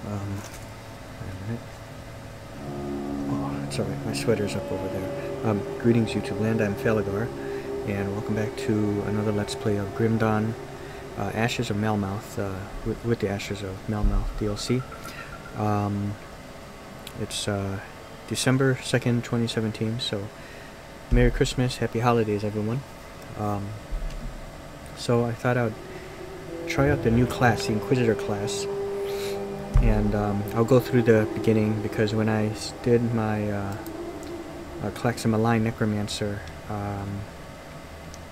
Wait a minute. Oh, it's alright, my sweater's up over there. Greetings YouTube land, I'm Falagar, and welcome back to another Let's Play of Grim Dawn, Ashes of Melmouth, with the Ashes of Melmouth DLC. It's December 2nd, 2017, so Merry Christmas, Happy Holidays everyone. So I thought I would try out the new class, the Inquisitor class, and I'll go through the beginning because when I did my Clax and Malign Necromancer,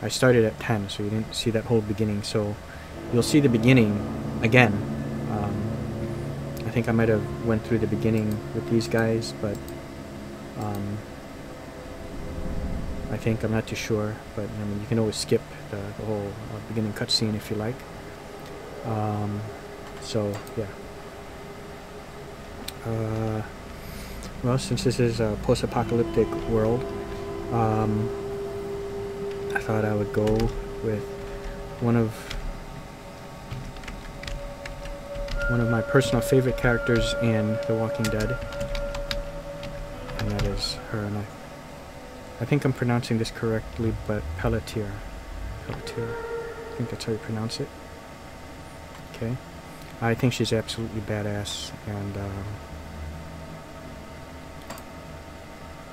I started at 10, so you didn't see that whole beginning, so you'll see the beginning again. I think I might have went through the beginning with these guys, but I think, I'm not too sure, but I mean, you can always skip the whole beginning cutscene if you like. So, yeah. Well, since this is a post-apocalyptic world, I thought I would go with one of my personal favorite characters in The Walking Dead, and that is her. And I think I'm pronouncing this correctly, but Peletier. Peletier. I think that's how you pronounce it. Okay. I think she's absolutely badass, and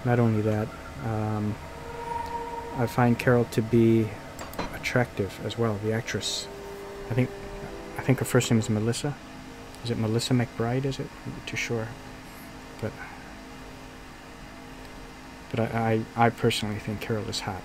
not only that, I find Carol to be attractive as well, the actress. I think her first name is Melissa. Is it Melissa McBride, is it? I'm not too sure. But I personally think Carol is hot.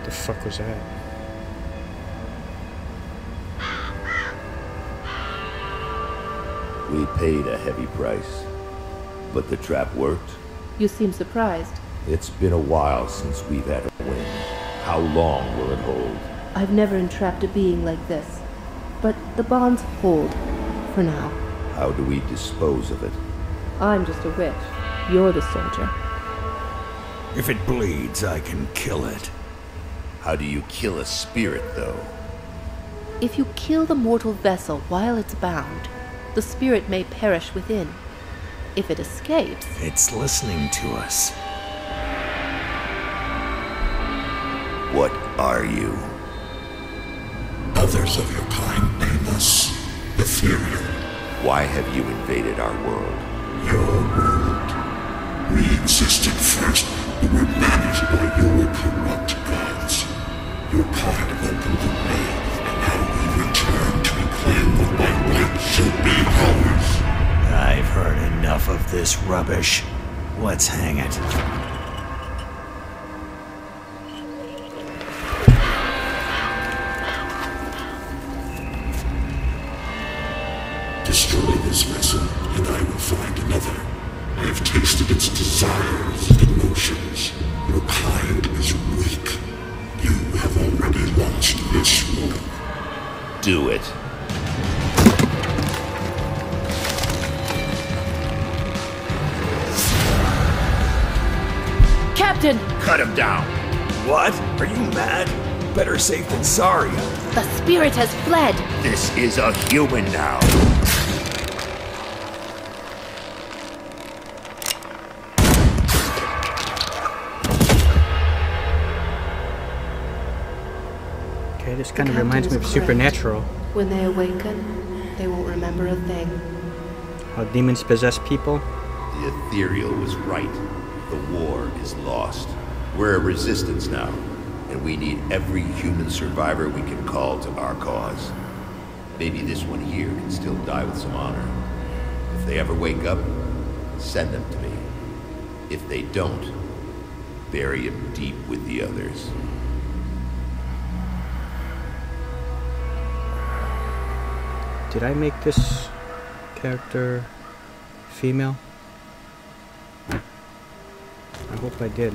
The fuck was that? We paid a heavy price, but the trap worked. You seem surprised. It's been a while since we've had a win. How long will it hold? I've never entrapped a being like this, but the bonds hold, for now. How do we dispose of it? I'm just a witch. You're the soldier. If it bleeds, I can kill it. How do you kill a spirit, though? If you kill the mortal vessel while it's bound, the spirit may perish within. If it escapes... It's listening to us. What are you? Others of your kind name us Aetherial. Why have you invaded our world? Your world. We existed first, but were managed by your corrupt gods. Your part opened the way, and now we return to reclaim what by right should be ours. I've heard enough of this rubbish. Let's hang it. Destroy this vessel, and I will find another. I have tasted its desires and emotions. Your kind is weak. You have already launched this war. Do it. Captain! Cut him down. What? Are you mad? Better safe than sorry. The spirit has fled! This is a human now. Okay, this kind of reminds me of Supernatural. When they awaken, they won't remember a thing. How demons possess people. The Aetherial was right. The war is lost. We're a resistance now, and we need every human survivor we can call to our cause. Maybe this one here can still die with some honor. If they ever wake up, send them to me. If they don't, bury him deep with the others. Did I make this character female? I hope I did.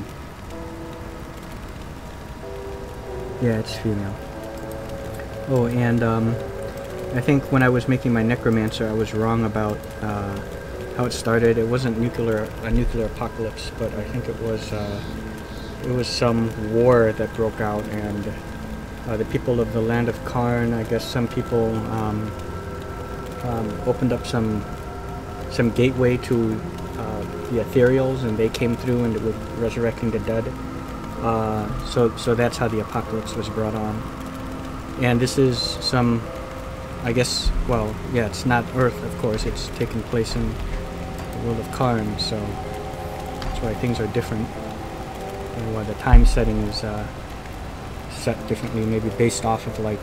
Yeah, it's female. Oh, and I think when I was making my necromancer, I was wrong about how it started. It wasn't a nuclear apocalypse, but I think it was some war that broke out, and the people of the land of Cairn, I guess some people opened up some gateway to the Aetherials, and they came through and were resurrecting the dead. So that's how the apocalypse was brought on. And this is some, I guess, well, yeah, it's not Earth, of course. It's taking place in the world of Cairn, so that's why things are different. And why the time setting is set differently, maybe based off of like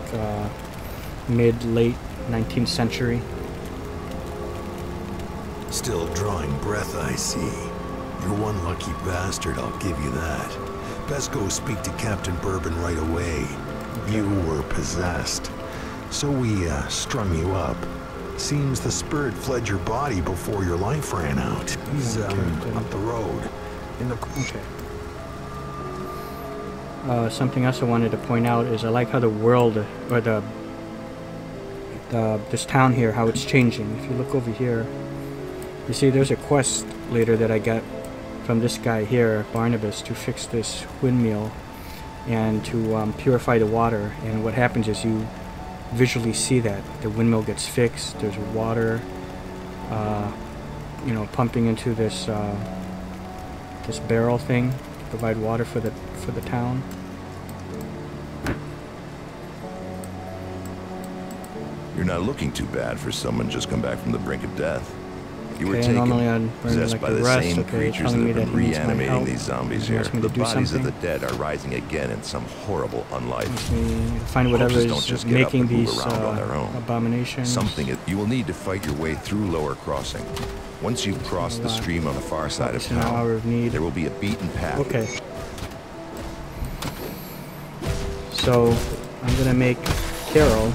mid-late 19th century. Still drawing breath, I see. You're one lucky bastard, I'll give you that. Best go speak to Captain Bourbon right away. You were possessed. So we strung you up. Seems the spirit fled your body before your life ran out. He's up the road. In the... Okay. Something else I wanted to point out is I like how the world, or this town here, how it's changing. If you look over here, you see there's a quest later that I got from this guy here, Barnabas, to fix this windmill and to purify the water. And what happens is you visually see that the windmill gets fixed. There's water, you know, pumping into this this barrel thing to provide water for the town. You're not looking too bad for someone just come back from the brink of death. You were Okay, taken, normally I'd burn possessed like by the the rest. same Okay, creatures telling that me have been that he needs my reanimating help. these zombies He here. wants me to The do bodies something. of the dead are rising again in some horrible unlife. Find whatever Corpses don't is just get up making and move these around on their own. abominations. You will need to fight your way through Lower Crossing. Once you've crossed the stream on the far side of It's an hour of need. town, there will be a beaten path. Okay. So I'm gonna make Carol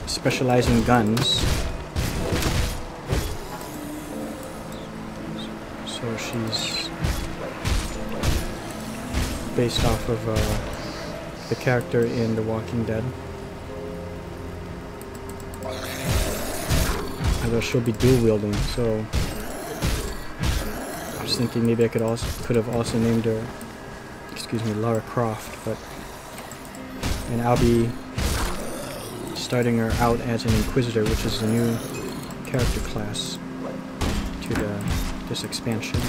specialize in guns. So she's based off of the character in The Walking Dead. Although she'll be dual wielding, so I was thinking maybe I could have also named her, excuse me, Lara Croft, but and I'll be starting her out as an Inquisitor, which is a new character class to this expansion.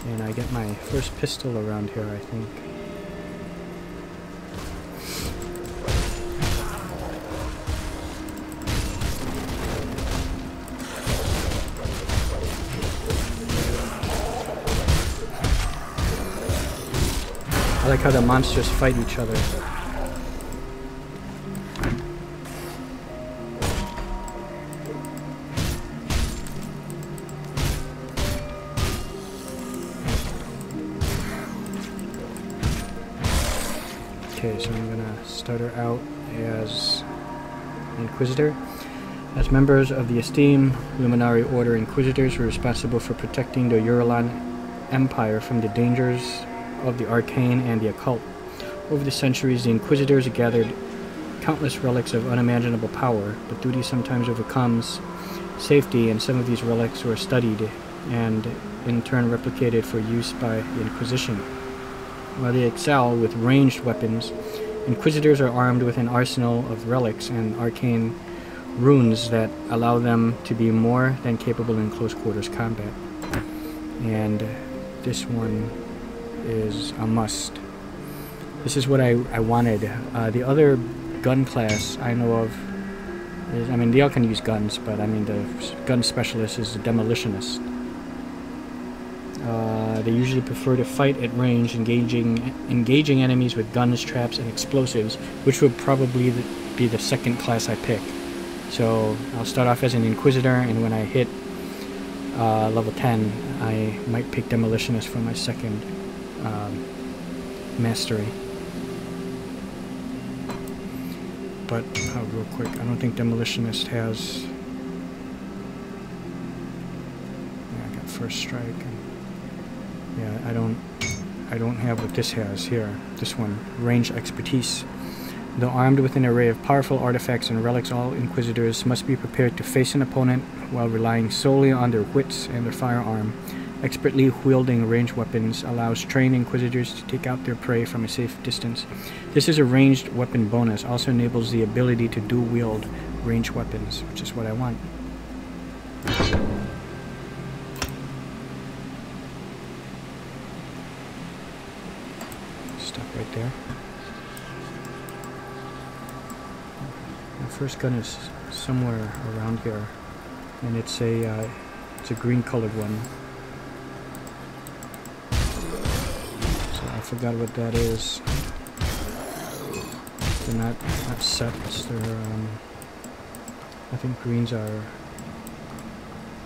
And I get my first pistol around here, I think. I like how the monsters fight each other. Okay, so I'm gonna start her out as Inquisitor. As members of the esteemed Luminary Order, Inquisitors were responsible for protecting the Uralan Empire from the dangers of the arcane and the occult. Over the centuries, the Inquisitors gathered countless relics of unimaginable power, but duty sometimes overcomes safety, and some of these relics were studied and in turn replicated for use by the Inquisition. While they excel with ranged weapons, Inquisitors are armed with an arsenal of relics and arcane runes that allow them to be more than capable in close quarters combat. And this one is a must. This is what I wanted. The other gun class I know of is, I mean, they all can use guns, but I mean the gun specialist is the demolitionist. They usually prefer to fight at range, engaging enemies with guns, traps, and explosives, which would probably be the second class I pick. So I'll start off as an Inquisitor, and when I hit level 10, I might pick Demolitionist for my second mastery. but real quick, I don't think Demolitionist has. Yeah, I got first strike. And yeah, I don't have what this has here. This one, range expertise. Though armed with an array of powerful artifacts and relics, all Inquisitors must be prepared to face an opponent while relying solely on their wits and their firearm. Expertly wielding ranged weapons allows trained Inquisitors to take out their prey from a safe distance. This is a ranged weapon bonus. Also enables the ability to dual wield ranged weapons, which is what I want. Stop right there. My first gun is somewhere around here, and it's a green colored one. So I forgot what that is. They're not sets. They're I think greens are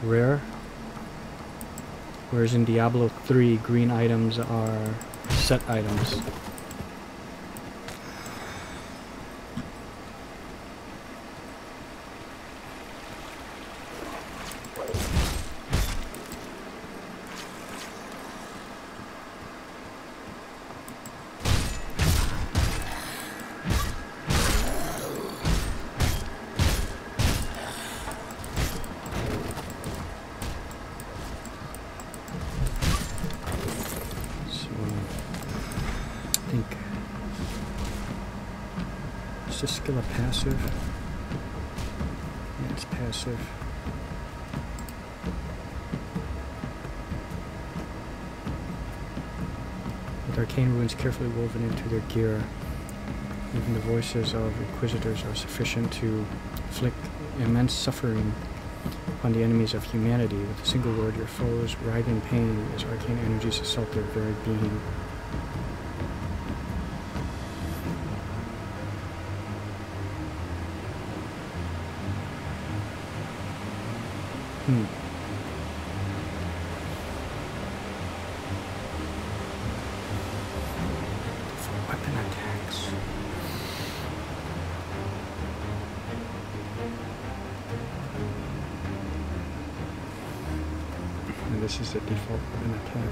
rare, whereas in Diablo 3 green items are set items. Is this skill a passive? Yeah, it's passive. With arcane runes carefully woven into their gear, even the voices of Inquisitors are sufficient to inflict immense suffering upon the enemies of humanity. With a single word, your foes writhe in pain as arcane energies assault their very being. For weapon attacks. And this is the default weapon attack.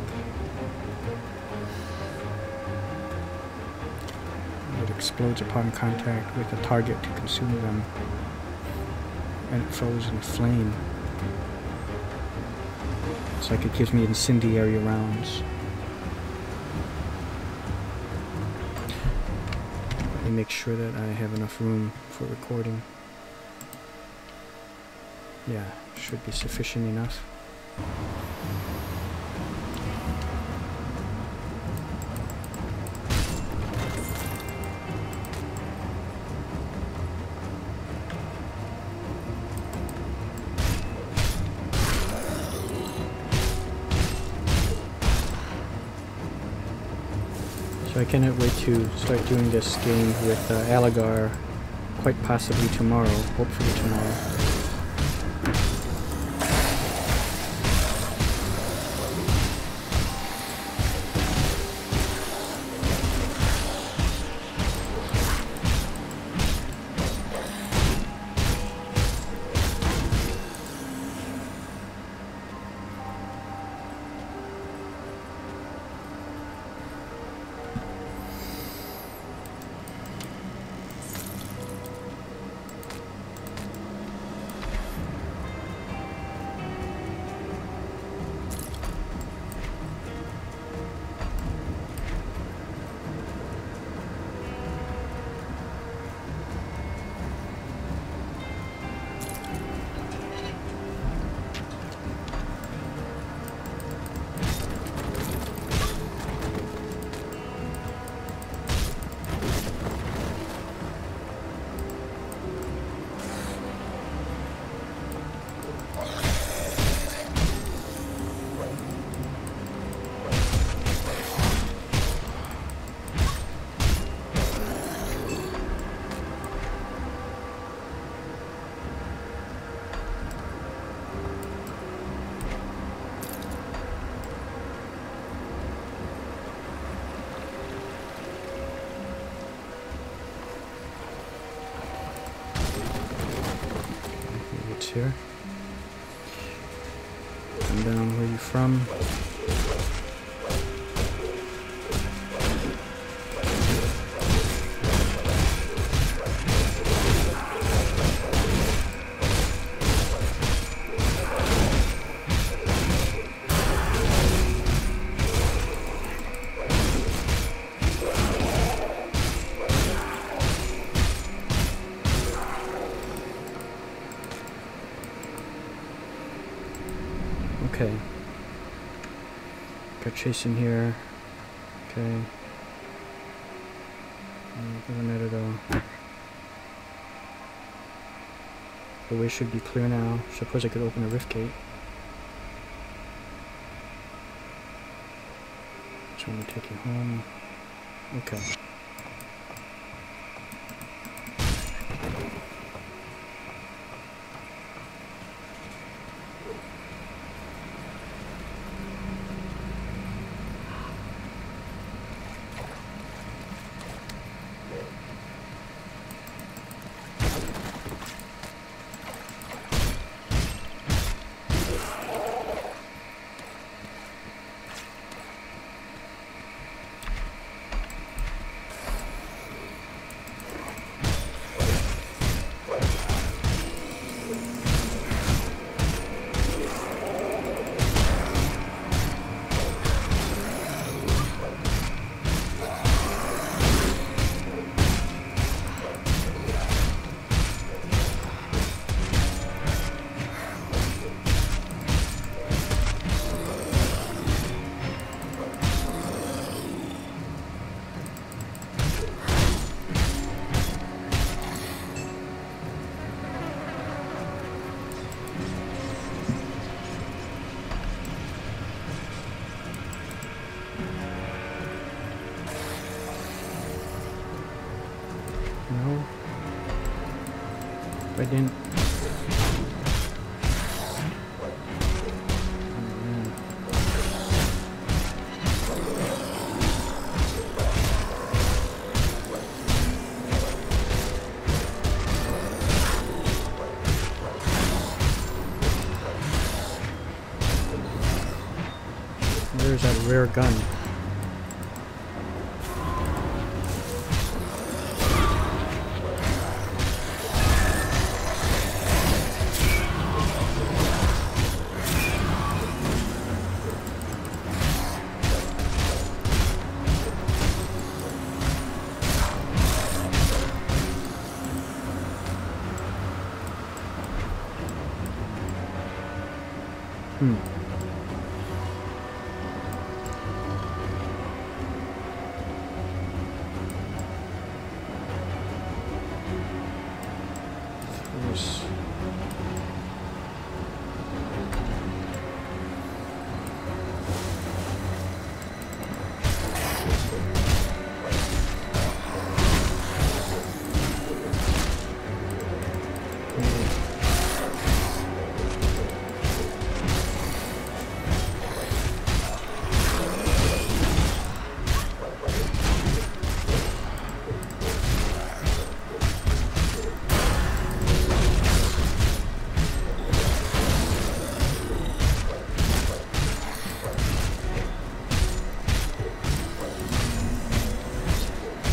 It explodes upon contact with a target to consume them, and it flows in flame. It's like it gives me incendiary rounds. Let me make sure that I have enough room for recording. Yeah, should be sufficient enough. I cannot wait to start doing this game with Falagar, quite possibly tomorrow, hopefully tomorrow. here. Come down, where are you from? Okay. Got chasing here. Okay. Doesn't matter though. The way should be clear now. Suppose I could open a rift gate. Just want to take you home. Okay. No. I didn't. There's that rare gun.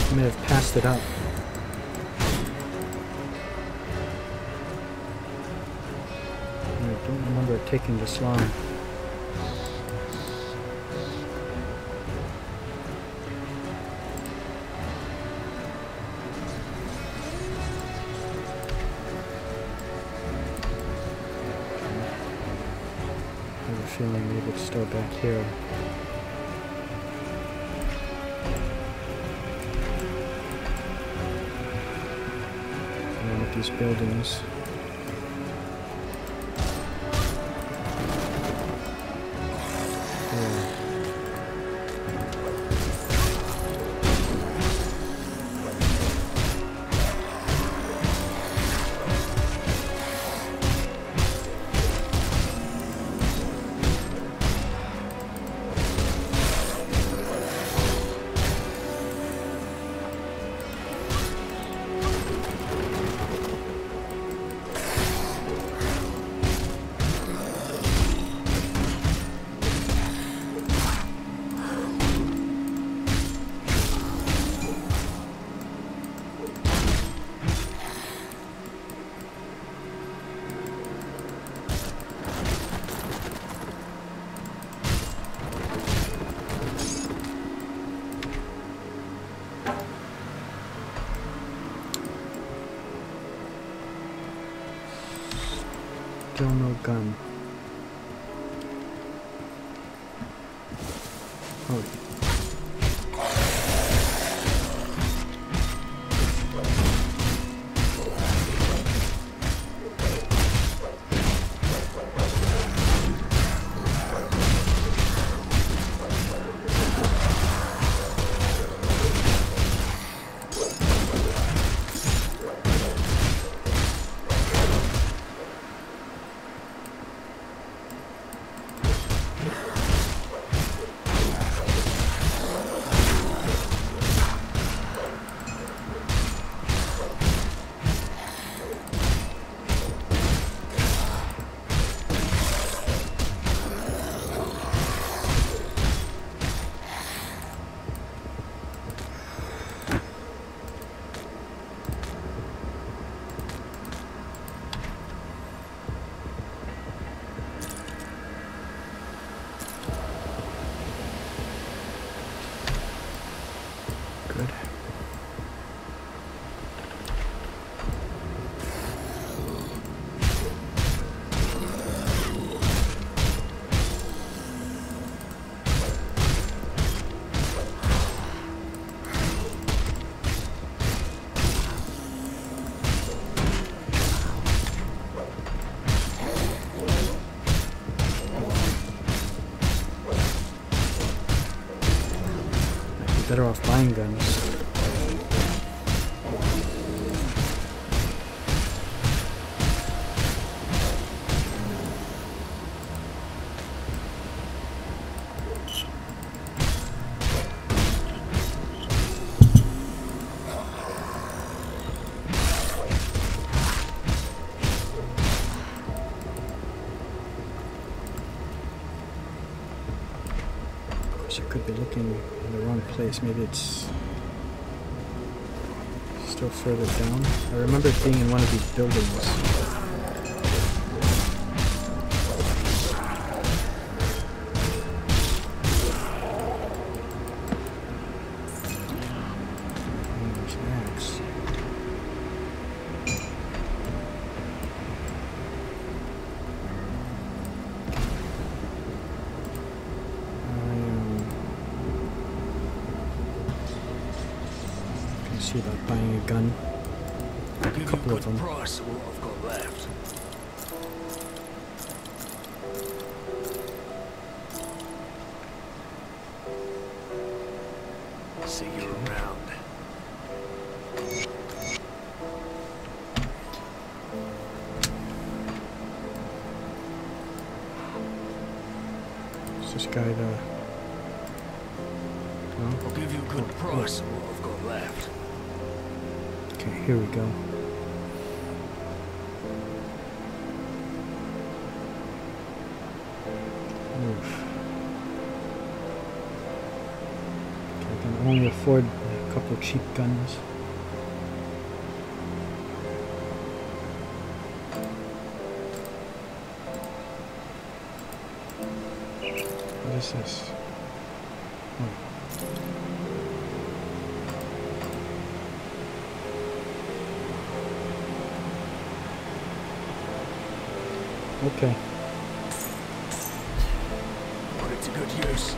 I may have passed it up. I don't remember it taking this long. I have a feeling maybe it's still back here. These buildings. Still no gun. Oh. Better off buying guns. Of course, I could be looking in the wrong place. Maybe it's still further down. I remember it being in one of these buildings. About buying a gun. A couple of them. Price of what I've got left. See you around. Is this guy the... No? I'll give you a good price of what I've got left. Okay, here we go. Oof. Okay, I can only afford a couple of cheap guns. What is this? Oh. Okay. Put it to good use.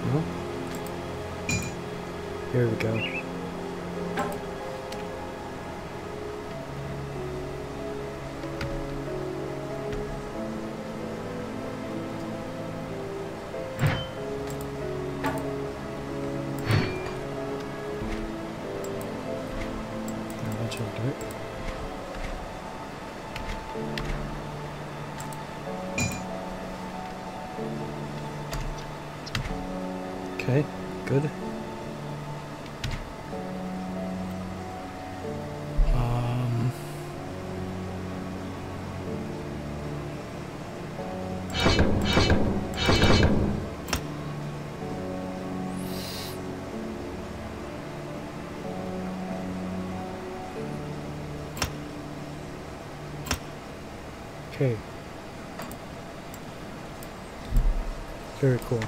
Well, here we go. Now that should do it. Okay, good. Okay. Very cool.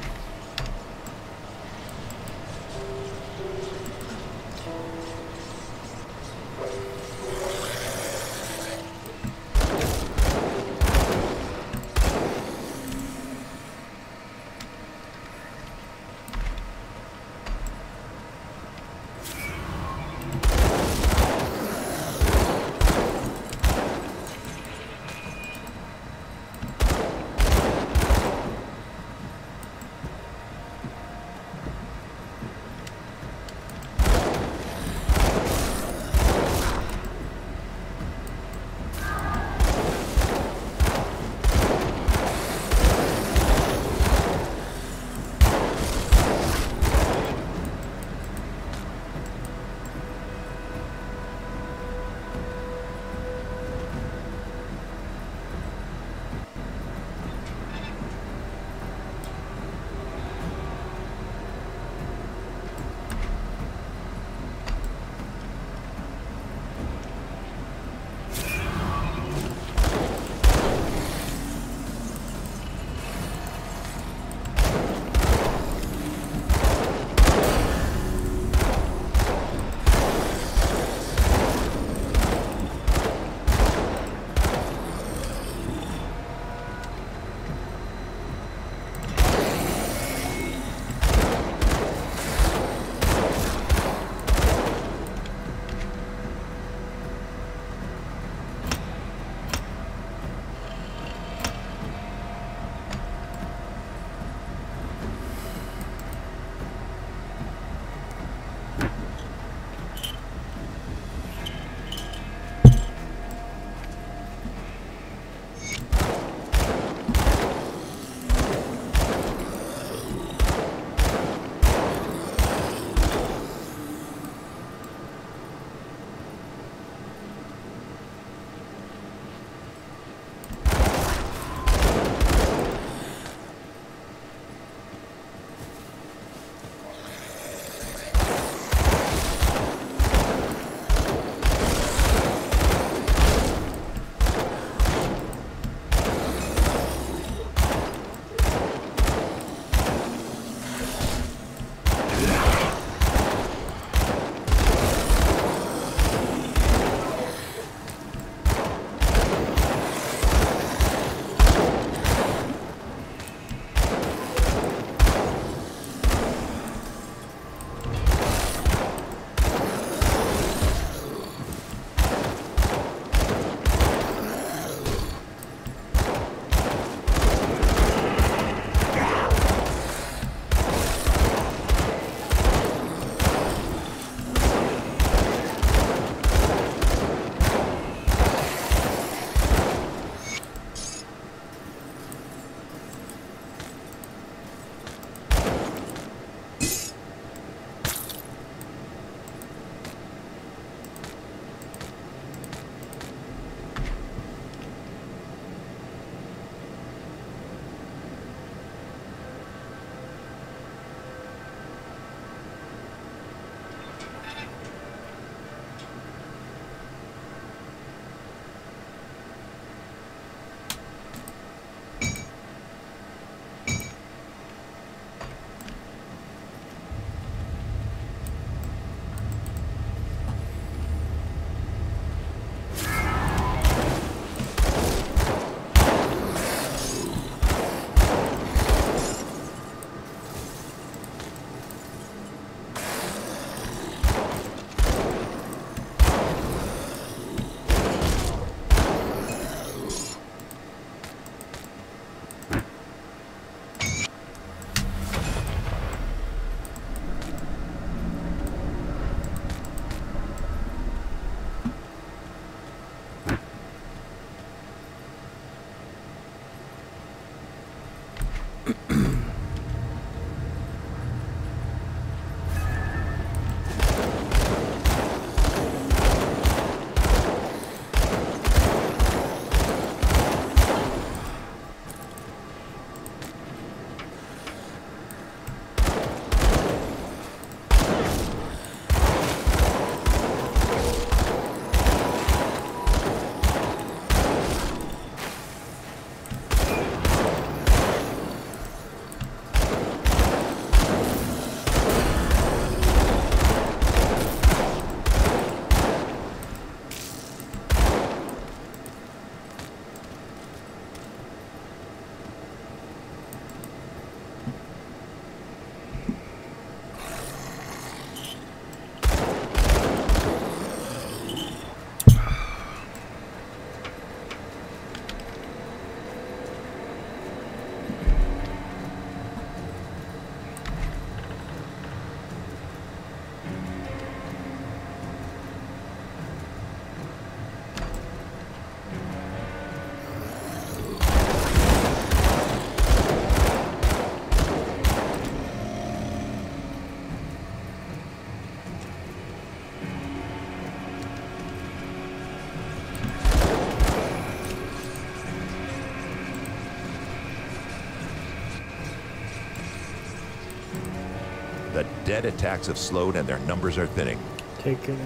The dead attacks have slowed and their numbers are thinning.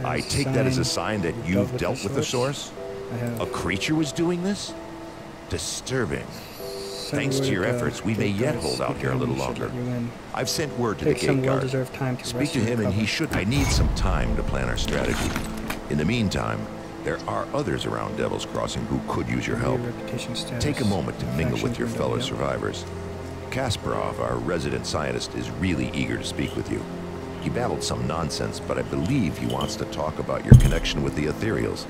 I take that as a sign that you've dealt with the source? A creature was doing this? Disturbing. Thanks to your efforts, we may yet hold out here a little longer. I've sent word to the gate guard. Speak to him and he should... I need some time to plan our strategy. In the meantime, there are others around Devil's Crossing who could use your help. Take a moment to mingle with your fellow survivors. Kasparov, our resident scientist, is really eager to speak with you. He babbled some nonsense, but I believe he wants to talk about your connection with the Aetherials.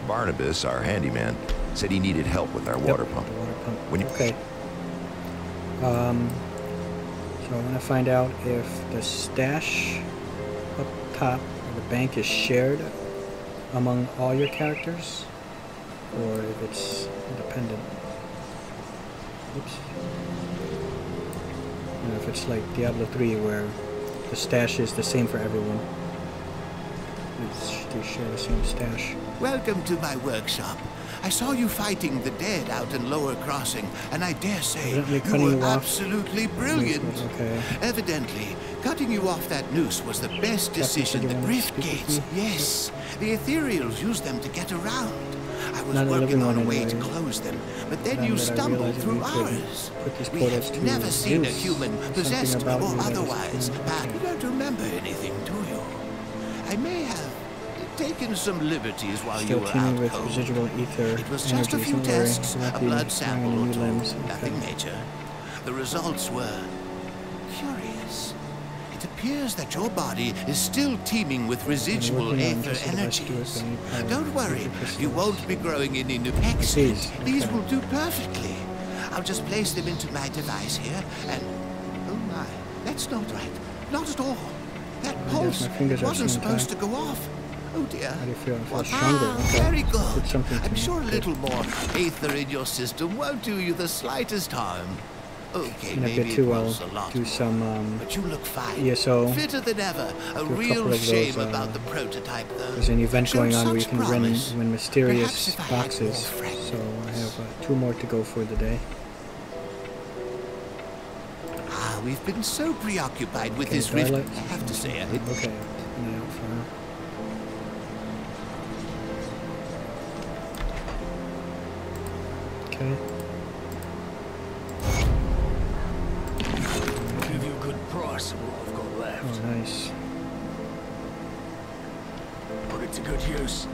Barnabas, our handyman, said he needed help with our water pump. Okay. So I want to find out if the stash up top of the bank is shared among all your characters, or if it's independent. Oops. You know, if it's like Diablo 3 where the stash is the same for everyone. They share the same stash. Welcome to my workshop. I saw you fighting the dead out in Lower Crossing, and I dare say you were absolutely brilliant. Okay. Evidently, cutting you off that noose was the best decision. The rift gates, yes. The Aetherials used them to get around. I was working on a way to close them, but then you stumbled through ours. We have never seen a human, possessed or otherwise. You don't remember anything, do you? I may have taken some liberties while you were out with cold. residual ether. It was just a few tests, a blood sample or two, nothing major. The results were curious. It appears that your body is still teeming with residual aether energies. Don't worry, you won't be growing any new... Excellent, these will do perfectly. I'll just place them into my device here, and... Oh my, that's not right. Not at all. That pulse wasn't supposed to go off. Oh dear. How do you feel? I feel stronger. Okay. Very good. I'm sure a little more aether in your system won't do you the slightest harm. Okay, maybe it was a lot do some, but you look fine. ESO. Fitter than ever. A real shame about the prototype, though. There's an event going on where you can win mysterious boxes. So I have 2 more to go for the day. Ah, we've been so preoccupied with this rift. I have to say, okay. Okay. Give you a good price of what I've got left. Oh, nice. Put it to good use.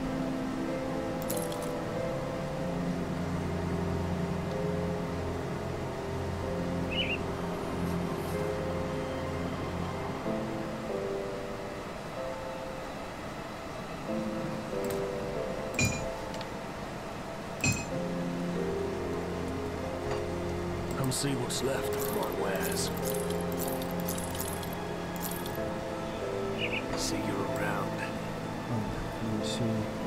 See what's left of my wares. See you around. Oh, let me see.